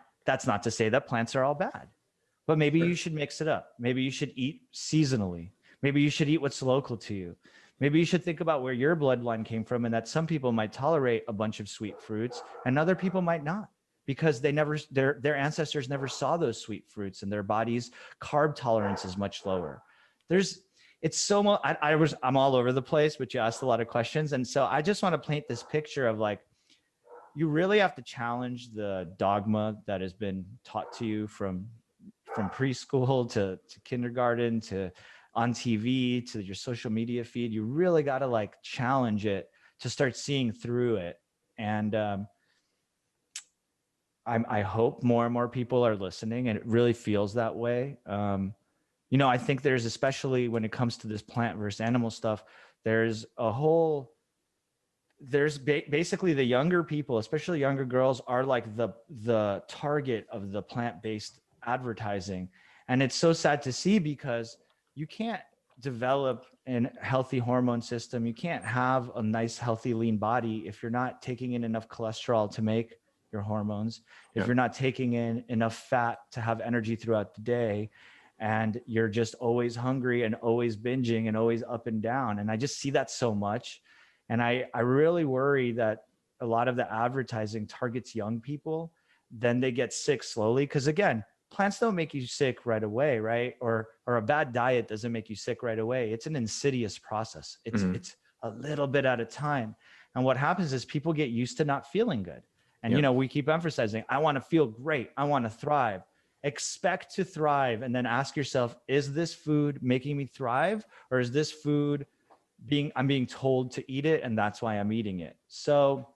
to say that plants are all bad, but maybe you should mix it up. Maybe you should eat seasonally. Maybe you should eat what's local to you. Maybe you should think about where your bloodline came from, and that some people might tolerate a bunch of sweet fruits and other people might not, because their ancestors never saw those sweet fruits, and their body's carb tolerance is much lower. I'm all over the place, but you asked a lot of questions. And so I just want to paint this picture of like, you really have to challenge the dogma that has been taught to you from preschool to kindergarten to on TV to your social media feed. You really got to like challenge it to start seeing through it. And I hope more and more people are listening, and it really feels that way. I think there's, especially when it comes to this plant versus animal stuff, basically the younger people, especially younger girls, are like the target of the plant-based advertising. And it's so sad to see, because you can't develop a healthy hormone system. You can't have a nice, healthy, lean body if you're not taking in enough cholesterol to make your hormones, if you're not taking in enough fat to have energy throughout the day, and you're just always hungry and always binging and always up and down. And I just see that so much. And I really worry that a lot of the advertising targets young people, then they get sick slowly. Because again, plants don't make you sick right away, right? Or a bad diet doesn't make you sick right away. It's an insidious process. It's a little bit at a time. And what happens is people get used to not feeling good. And, we keep emphasizing, I want to feel great. I want to thrive. Expect to thrive. And then ask yourself, is this food making me thrive? Or is this food I'm being told to eat it, and that's why I'm eating it? So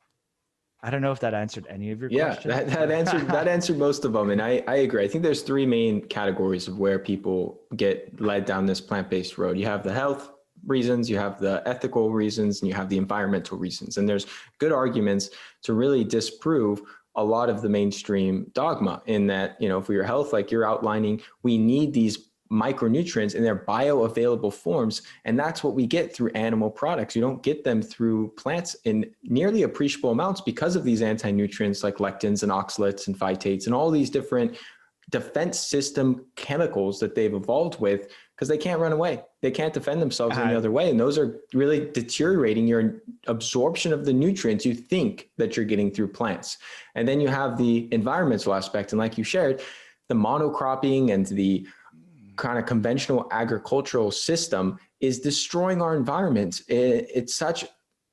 I don't know if that answered any of your questions. That answered most of them. And I agree. I think there's three main categories of where people get led down this plant-based road. You have the health reasons, you have the ethical reasons, and you have the environmental reasons. And there's good arguments to really disprove a lot of the mainstream dogma in that, for your health, like you're outlining, we need these micronutrients in their bioavailable forms. And that's what we get through animal products. You don't get them through plants in nearly appreciable amounts because of these anti-nutrients like lectins and oxalates and phytates and all these different defense system chemicals that they've evolved with, because they can't run away. They can't defend themselves any other way. And those are really deteriorating your absorption of the nutrients you think that you're getting through plants. And then you have the environmental aspect. And like you shared, the monocropping and the kind of conventional agricultural system is destroying our environment. It's such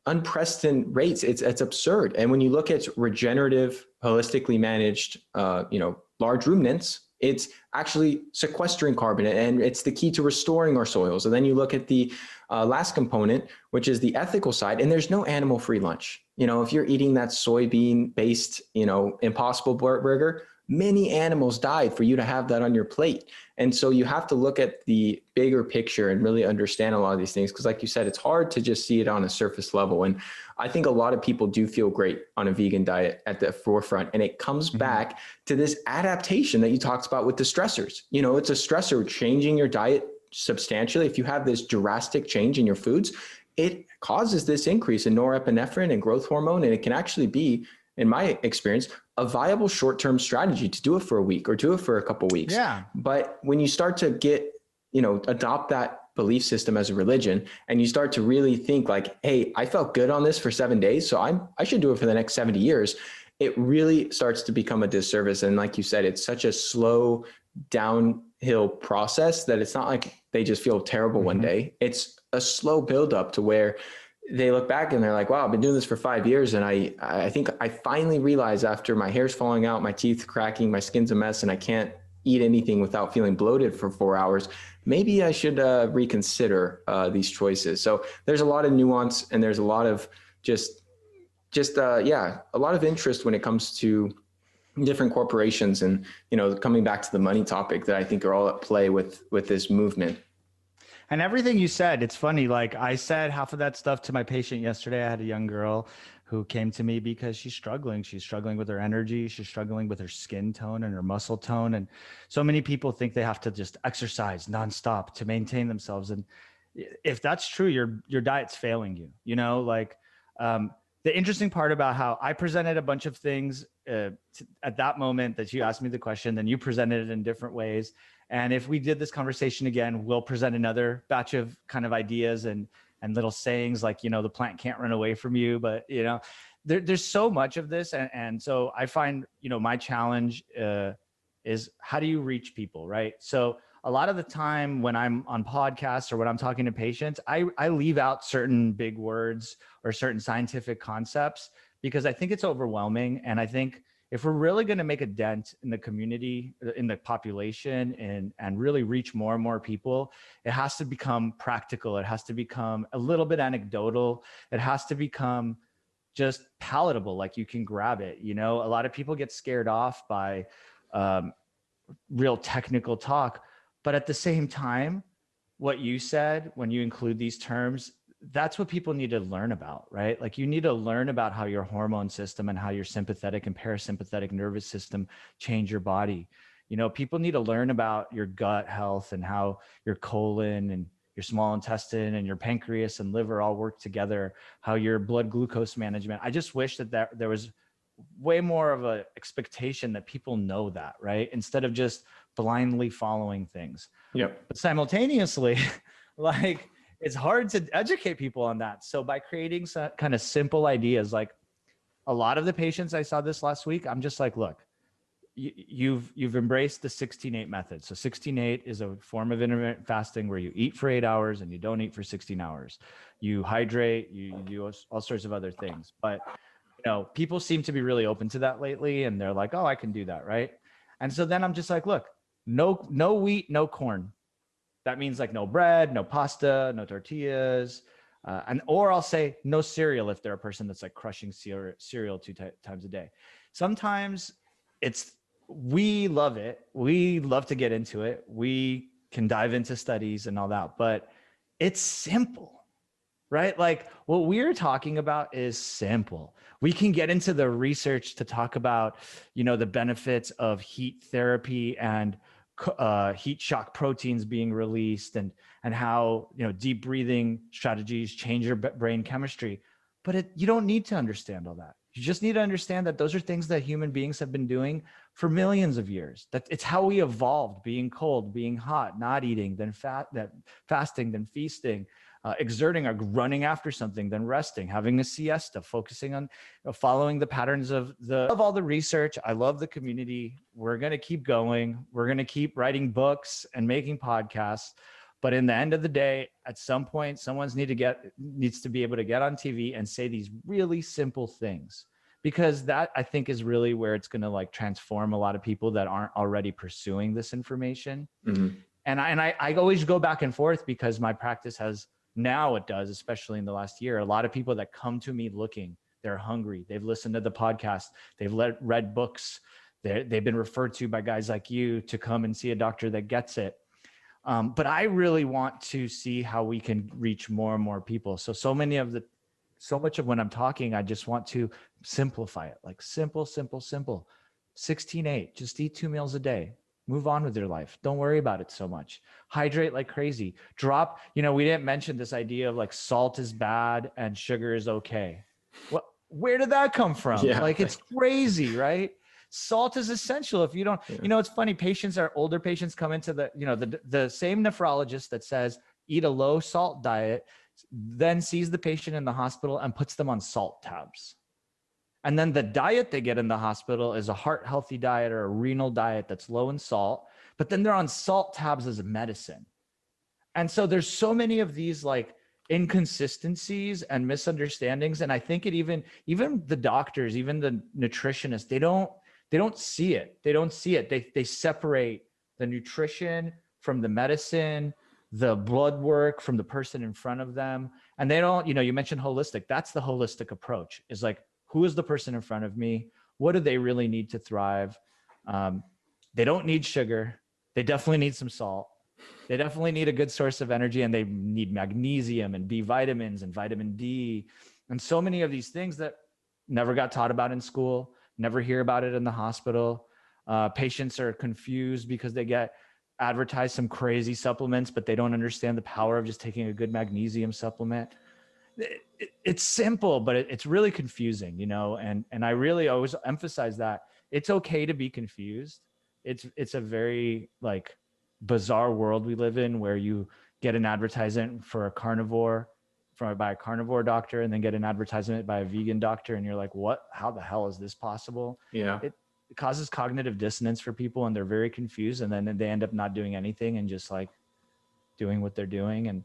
unprecedented rates. It's absurd. And when you look at regenerative, holistically managed, large ruminants, it's actually sequestering carbon, and it's the key to restoring our soils. And then you look at the last component, which is the ethical side, and there's no animal-free lunch. If you're eating that soybean-based, Impossible Burger, many animals died for you to have that on your plate. And so you have to look at the bigger picture and really understand a lot of these things. Because like you said, it's hard to just see it on a surface level. And I think a lot of people do feel great on a vegan diet at the forefront. And it comes back to this adaptation that you talked about with the stressors. It's a stressor changing your diet substantially. If you have this drastic change in your foods, it causes this increase in norepinephrine and growth hormone. And it can actually be, in my experience, a viable short-term strategy to do it for a week or do it for a couple of weeks. Yeah. But when you start to get, adopt that belief system as a religion, and you start to really think like, hey, I felt good on this for 7 days, so I should do it for the next 70 years. it really starts to become a disservice. And like you said, it's such a slow downhill process that it's not like they just feel terrible one day. It's a slow buildup to where they look back and they're like, wow, I've been doing this for 5 years. And I think I finally realized after my hair's falling out, my teeth cracking, my skin's a mess, and I can't eat anything without feeling bloated for 4 hours. Maybe I should reconsider these choices. So there's a lot of nuance, and there's a lot of a lot of interest when it comes to different corporations, and coming back to the money topic, that I think are all at play with this movement. And everything you said, it's funny. Like I said half of that stuff to my patient yesterday. I had a young girl who came to me because she's struggling. She's struggling with her energy. She's struggling with her skin tone and her muscle tone. And so many people think they have to just exercise nonstop to maintain themselves. And if that's true, your diet's failing you. The interesting part about how I presented a bunch of things at that moment that you asked me the question, then you presented it in different ways. And if we did this conversation again, we'll present another batch of kind of ideas and little sayings like, the plant can't run away from you. But, there's so much of this. And so I find, my challenge is how do you reach people, right? So a lot of the time when I'm on podcasts or when I'm talking to patients, I leave out certain big words or certain scientific concepts because I think it's overwhelming. And I think if we're really going to make a dent in the community, in the population, and really reach more and more people, it has to become practical. It has to become a little bit anecdotal. It has to become just palatable, like you can grab it. A lot of people get scared off by real technical talk. But at the same time, what you said, when you include these terms, that's what people need to learn about, right? Like you need to learn about how your hormone system and how your sympathetic and parasympathetic nervous system change your body. People need to learn about your gut health and how your colon and your small intestine and your pancreas and liver all work together, how your blood glucose management. I just wish that there was way more of an expectation that people know that, right? Instead of just blindly following things. Yep. But simultaneously, like it's hard to educate people on that. So by creating some kind of simple ideas, like a lot of the patients I saw this last week, I'm just like, look, you've embraced the 16-8 method. So 16-8 is a form of intermittent fasting where you eat for 8 hours and you don't eat for 16 hours. You hydrate, you do all sorts of other things. But people seem to be really open to that lately, and they're like, oh, I can do that, right? And so then I'm just like, look, no wheat, no corn. That means like no bread, no pasta, no tortillas, or I'll say no cereal if they're a person that's like crushing cereal two times a day. Sometimes we love it. We love to get into it. We can dive into studies and all that, but it's simple, right? Like what we're talking about is simple. We can get into the research to talk about, the benefits of heat therapy and heat shock proteins being released and how, deep breathing strategies change your brain chemistry. But you don't need to understand all that. You just need to understand that those are things that human beings have been doing for millions of years. That it's how we evolved: being cold, being hot, not eating, then fasting, then feasting, exerting or running after something, then resting, having a siesta, focusing on following the patterns of all the research. I love the community. We're going to keep going. We're going to keep writing books and making podcasts. But in the end of the day, at some point, someone needs to be able to get on TV and say these really simple things, because that, I think, is really where it's going to like transform a lot of people that aren't already pursuing this information. Mm-hmm. And I always go back and forth because my practice does, especially in the last year, a lot of people that come to me looking, they're hungry. They've listened to the podcast. They've read books. They've been referred to by guys like you to come and see a doctor that gets it. But I really want to see how we can reach more and more people. So much of when I'm talking, I just want to simplify it, like simple. 16-8, just eat 2 meals a day. Move on with your life. Don't worry about it so much. Hydrate like crazy. We didn't mention this idea of like salt is bad and sugar is okay. Where did that come from? Yeah. Like it's crazy, right? Salt is essential. If you don't, it's funny. Older patients come into the same nephrologist that says, eat a low salt diet, then sees the patient in the hospital and puts them on salt tabs. And then the diet they get in the hospital is a heart healthy diet or a renal diet that's low in salt, but then they're on salt tabs as a medicine. And so there's so many of these like inconsistencies and misunderstandings. And I think it even the doctors, even the nutritionists, they don't see it. They don't see it. They separate the nutrition from the medicine, the blood work from the person in front of them. And they don't, you mentioned holistic. That's the holistic approach, is like, who is the person in front of me? What do they really need to thrive? They don't need sugar. They definitely need some salt. They definitely need a good source of energy, and they need magnesium and B vitamins and vitamin D and so many of these things that never got taught about in school, never hear about it in the hospital. Patients are confused because they get advertised some crazy supplements, but they don't understand the power of just taking a good magnesium supplement. It's simple, but it's really confusing, and I really always emphasize that it's okay to be confused. It's a very like bizarre world we live in, where you get an advertisement for a carnivore by a carnivore doctor, and then get an advertisement by a vegan doctor, and you're like, what? How the hell is this possible? Yeah. It causes cognitive dissonance for people, and they're very confused, and then they end up not doing anything and just like doing what they're doing. And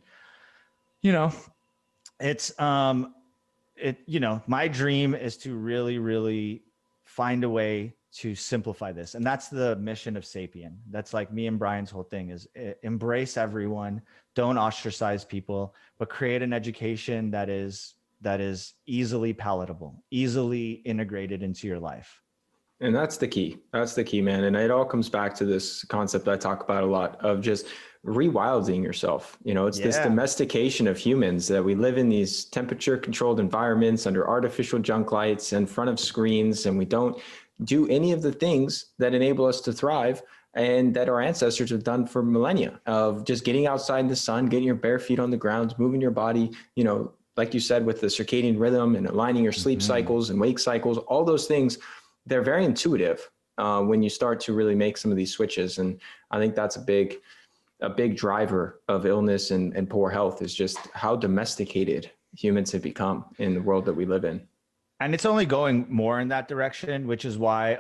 it's my dream is to really, really find a way to simplify this. And that's the mission of Sapien. That's like me and Brian's whole thing, is embrace everyone, don't ostracize people, but create an education that is easily palatable, easily integrated into your life. And that's the key. That's the key, man. And it all comes back to this concept I talk about a lot of just rewilding yourself. It's this domestication of humans, that we live in these temperature controlled environments under artificial junk lights in front of screens, and we don't do any of the things that enable us to thrive and that our ancestors have done for millennia, of just getting outside in the sun, getting your bare feet on the ground, moving your body, like you said, with the circadian rhythm and aligning your sleep cycles and wake cycles, all those things. They're very intuitive when you start to really make some of these switches. And I think that's a big driver of illness and poor health, is just how domesticated humans have become in the world that we live in. And it's only going more in that direction, which is why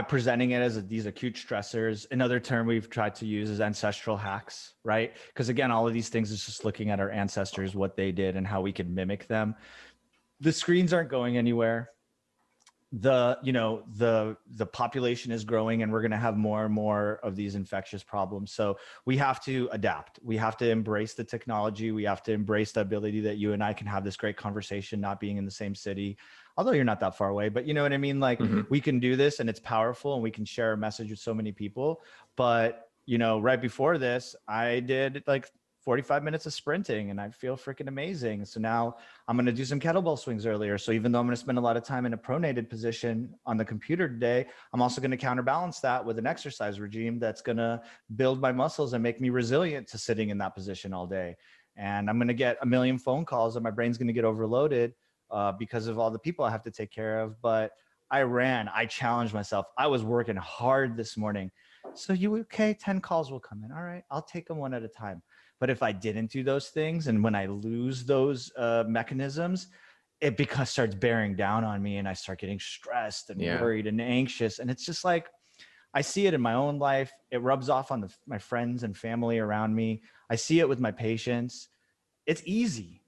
presenting it as these acute stressors. Another term we've tried to use is ancestral hacks, right? Because again, all of these things is just looking at our ancestors, what they did and how we can mimic them. The screens aren't going anywhere. The population is growing, and we're going to have more and more of these infectious problems. So we have to adapt. We have to embrace the technology. We have to embrace the ability that you and I can have this great conversation, not being in the same city, although you're not that far away, but you know what I mean? Like we can do this, and it's powerful, and we can share a message with so many people. But, right before this, I did like 45 minutes of sprinting, and I feel freaking amazing. So now I'm going to do some kettlebell swings earlier. So even though I'm going to spend a lot of time in a pronated position on the computer today, I'm also going to counterbalance that with an exercise regime that's going to build my muscles and make me resilient to sitting in that position all day. And I'm going to get a million phone calls, and my brain's going to get overloaded because of all the people I have to take care of. But I challenged myself. I was working hard this morning. So 10 calls will come in. All right, I'll take them one at a time. But if I didn't do those things, and when I lose those mechanisms, it starts bearing down on me, and I start getting stressed and worried and anxious. And it's just like, I see it in my own life. It rubs off on my friends and family around me. I see it with my patients. It's easy,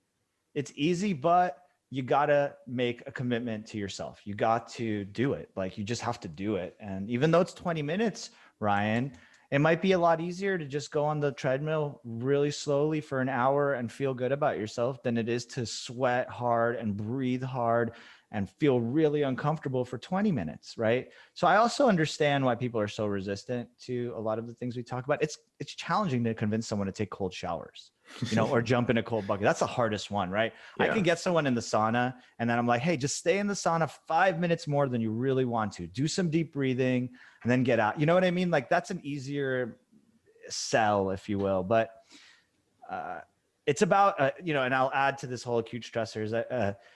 but you got to make a commitment to yourself. You got to do it. Like, you just have to do it. And even though it's 20 minutes, Ryan, it might be a lot easier to just go on the treadmill really slowly for an hour and feel good about yourself than it is to sweat hard and breathe hard and feel really uncomfortable for 20 minutes, right? So I also understand why people are so resistant to a lot of the things we talk about. It's challenging to convince someone to take cold showers, or jump in a cold bucket. That's the hardest one, right? Yeah. I can get someone in the sauna, and then I'm like, hey, just stay in the sauna 5 minutes more than you really want to. Do some deep breathing and then get out. You know what I mean? Like, that's an easier sell, if you will. But it's about, and I'll add to this whole acute stressors.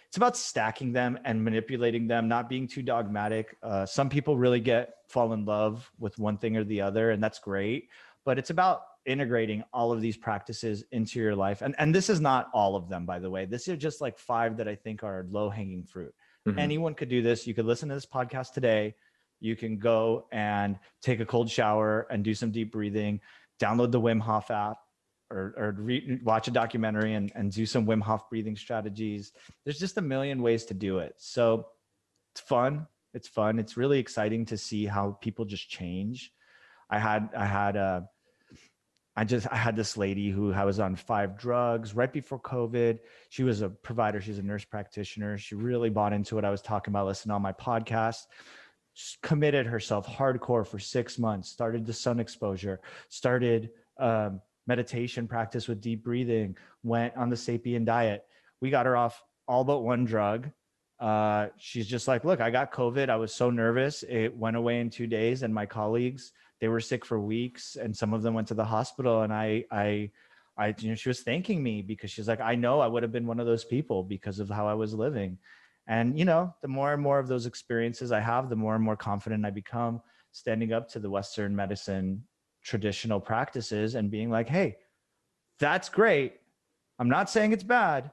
It's about stacking them and manipulating them, not being too dogmatic. Some people really fall in love with one thing or the other, and that's great. But it's about integrating all of these practices into your life. And this is not all of them, by the way. This is just like 5 that I think are low hanging fruit. Anyone could do this. You could listen to this podcast today. You can go and take a cold shower and do some deep breathing, download the Wim Hof app, or watch a documentary and do some Wim Hof breathing strategies. There's just a million ways to do it. So it's fun. It's fun. It's really exciting to see how people just change. I had this lady who was on 5 drugs right before COVID. She was a provider. She's a nurse practitioner. She really bought into what I was talking about, listening on my podcast, committed herself hardcore for 6 months, started the sun exposure, started meditation practice with deep breathing, went on the Sapien diet. We got her off all but one drug. She's just like, look, I got COVID. I was so nervous. It went away in 2 days. And my colleagues, they were sick for weeks, and some of them went to the hospital. And she was thanking me because she's like, I know I would have been one of those people because of how I was living. And, the more and more of those experiences I have, the more and more confident I become standing up to the Western medicine traditional practices and being like, hey, that's great. I'm not saying it's bad,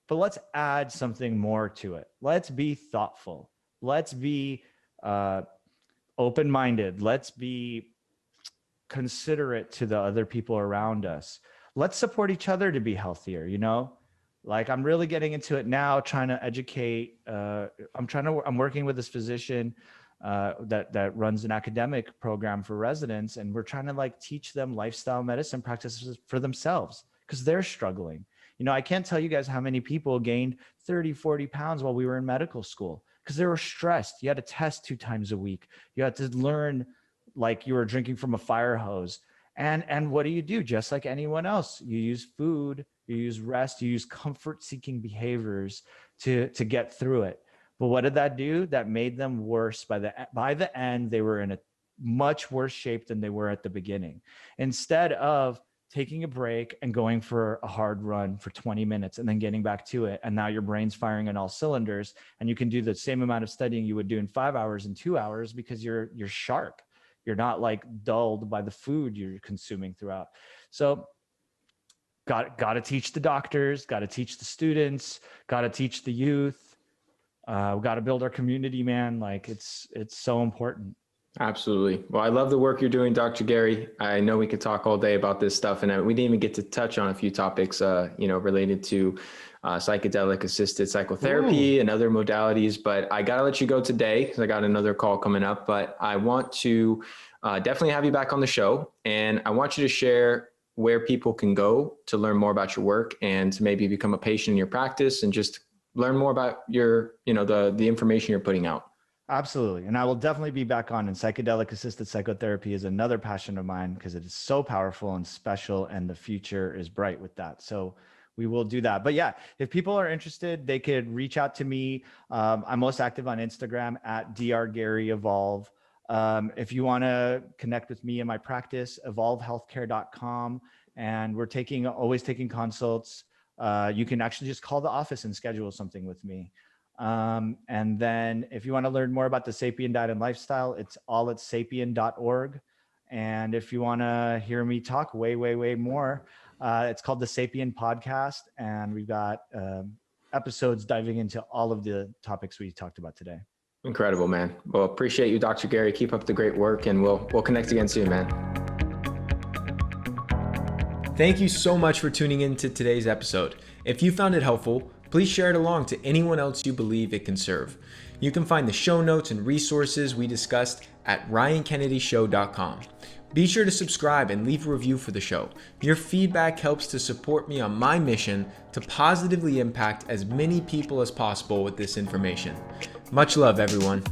but let's add something more to it. Let's be thoughtful. Let's be open-minded. Let's be considerate to the other people around us. Let's support each other to be healthier, Like, I'm really getting into it now, trying to educate. I'm working with this physician that runs an academic program for residents, and we're trying to teach them lifestyle medicine practices for themselves because they're struggling. I can't tell you guys how many people gained 30, 40 pounds while we were in medical school because they were stressed. You had to test 2 times a week. You had to learn like you were drinking from a fire hose. And what do? Just like anyone else, you use food, you use rest, you use comfort-seeking behaviors to get through it. But what did that do? That made them worse. By the end, they were in a much worse shape than they were at the beginning. Instead of taking a break and going for a hard run for 20 minutes and then getting back to it, and now your brain's firing on all cylinders, and you can do the same amount of studying you would do in 5 hours in 2 hours because you're sharp. You're not dulled by the food you're consuming throughout. So got to teach the doctors, got to teach the students, got to teach the youth. We got to build our community, man. It's so important. Absolutely. Well, I love the work you're doing, Dr. Gary. I know we could talk all day about this stuff, and we didn't even get to touch on a few topics, related to psychedelic assisted psychotherapy and other modalities, but I got to let you go today because I got another call coming up, but I want to definitely have you back on the show, and I want you to share where people can go to learn more about your work and to maybe become a patient in your practice and just learn more about your, the information you're putting out. Absolutely. And I will definitely be back on. And psychedelic assisted psychotherapy is another passion of mine because it is so powerful and special, and the future is bright with that. So we will do that. But yeah, if people are interested, they could reach out to me. I'm most active on Instagram at drgaryevolve. If you want to connect with me in my practice, evolvehealthcare.com. And we're always taking consults. You can actually just call the office and schedule something with me. And then if you want to learn more about the Sapien diet and lifestyle, it's all at sapien.org. And if you want to hear me talk way more, it's called the Sapien Podcast. And we've got episodes diving into all of the topics we talked about today. Incredible, man. Well, appreciate you, Dr. Gary. Keep up the great work, and we'll connect again soon, man. Thank you so much for tuning in to today's episode. If you found it helpful, please share it along to anyone else you believe it can serve. You can find the show notes and resources we discussed at ryankennedyshow.com. Be sure to subscribe and leave a review for the show. Your feedback helps to support me on my mission to positively impact as many people as possible with this information. Much love, everyone.